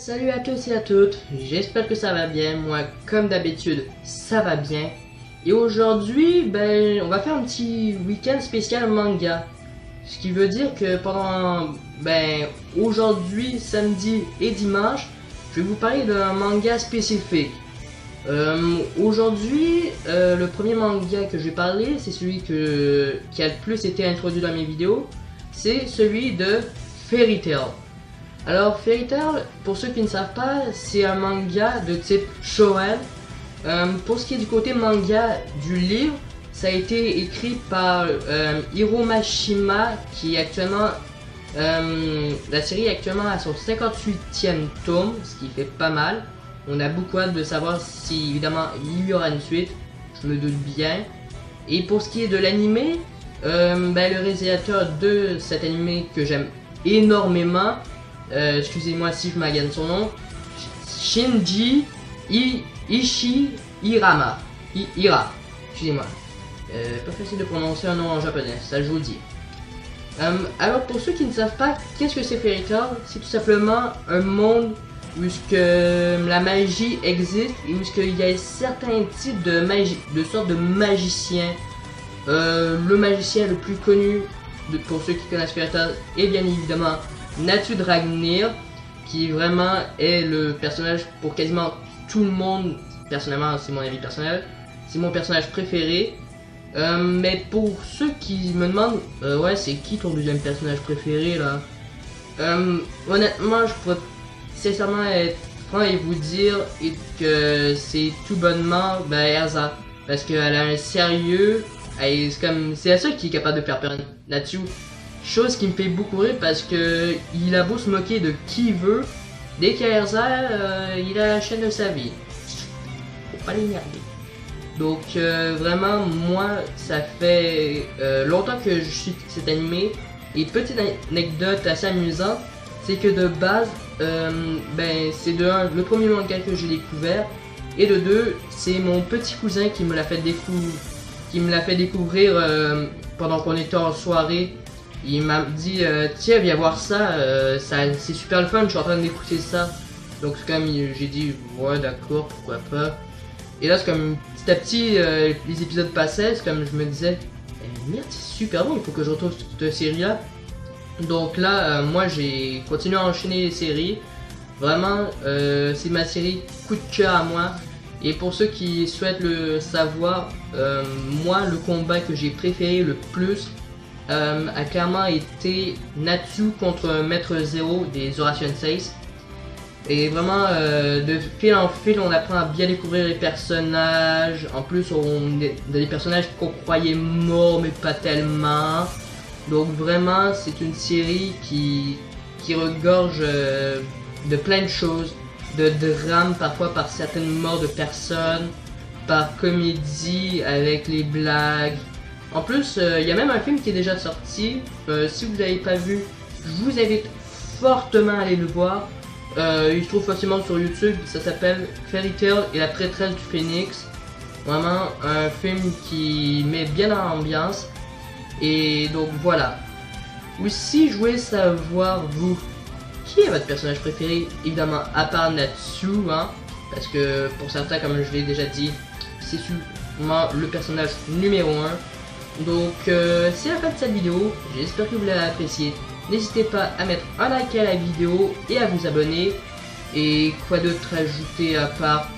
Salut à tous et à toutes, j'espère que ça va bien, moi comme d'habitude ça va bien. Et aujourd'hui, on va faire un petit week-end spécial manga. Ce qui veut dire que pendant, aujourd'hui, samedi et dimanche, je vais vous parler d'un manga spécifique. Aujourd'hui, le premier manga que je vais parler, c'est celui qui a le plus été introduit dans mes vidéos, c'est celui de Fairy Tail. Alors Fairy Tail, pour ceux qui ne savent pas, c'est un manga de type shonen. Pour ce qui est du côté manga du livre, ça a été écrit par Hiro Mashima, qui est actuellement, la série est actuellement à son 58e tome, ce qui fait pas mal. On a beaucoup hâte de savoir si évidemment il y aura une suite, je me doute bien. Et pour ce qui est de l'animé, le réalisateur de cet animé que j'aime énormément, excusez-moi si je magane son nom, Shinji Ishihara. Excusez-moi. Pas facile de prononcer un nom en japonais, ça je vous le dis. Alors pour ceux qui ne savent pas, qu'est-ce que c'est Fairy Tail? C'est tout simplement un monde où la magie existe et où il y a certains types de magie, de sortes de magiciens. Le magicien le plus connu pour ceux qui connaissent Fairy Tail est bien évidemment Natsu Dragnir, qui vraiment est le personnage pour quasiment tout le monde. Personnellement, c'est mon avis personnel, c'est mon personnage préféré. Mais pour ceux qui me demandent, ouais, c'est qui ton deuxième personnage préféré là? Honnêtement, je pourrais sincèrement être franc et vous dire que c'est tout bonnement Erza, parce qu'elle a un sérieux, c'est la seule qui est capable de faire peur Natsu. Chose qui me fait beaucoup rire parce que il a beau se moquer de qui il veut, dès qu'il y a Erza, il a la chaîne de sa vie. Faut pas l'énerver. Donc vraiment, moi, ça fait longtemps que je suis cet animé. Et petite anecdote assez amusante, c'est que de base, c'est de un, le premier manga que j'ai découvert, et de deux, c'est mon petit cousin qui me l'a fait découvrir pendant qu'on était en soirée. Il m'a dit tiens, viens voir ça, c'est super le fun, je suis en train d'écouter ça. Donc c'est comme j'ai dit ouais d'accord, pourquoi pas. Et là c'est comme petit à petit les épisodes passaient, c'est comme je me disais merde, c'est super bon, il faut que je retrouve cette série là. Donc là moi j'ai continué à enchaîner les séries. Vraiment c'est ma série coup de cœur à moi. Et pour ceux qui souhaitent le savoir, moi le combat que j'ai préféré le plus a clairement été Natsu contre Maître Zero des Zora Senseis. Et vraiment, de fil en fil, on apprend à bien découvrir les personnages. En plus, on est des personnages qu'on croyait morts, mais pas tellement. Donc vraiment, c'est une série qui regorge de plein de choses. De drame, parfois par certaines morts de personnes. Par comédie, avec les blagues. En plus, il y a même un film qui est déjà sorti. Si vous ne l'avez pas vu, je vous invite fortement à aller le voir. Il se trouve facilement sur YouTube. Ça s'appelle Fairy Tail et la prêtresse du phénix. Vraiment un film qui met bien dans l'ambiance. Et donc voilà. Aussi, je voulais savoir, vous, qui est votre personnage préféré? Évidemment, à part Natsu, hein, parce que pour certains, comme je l'ai déjà dit, c'est sûrement le personnage numéro 1. Donc c'est la fin de cette vidéo, j'espère que vous l'avez apprécié. N'hésitez pas à mettre un like à la vidéo et à vous abonner. Et quoi d'autre ajouter à part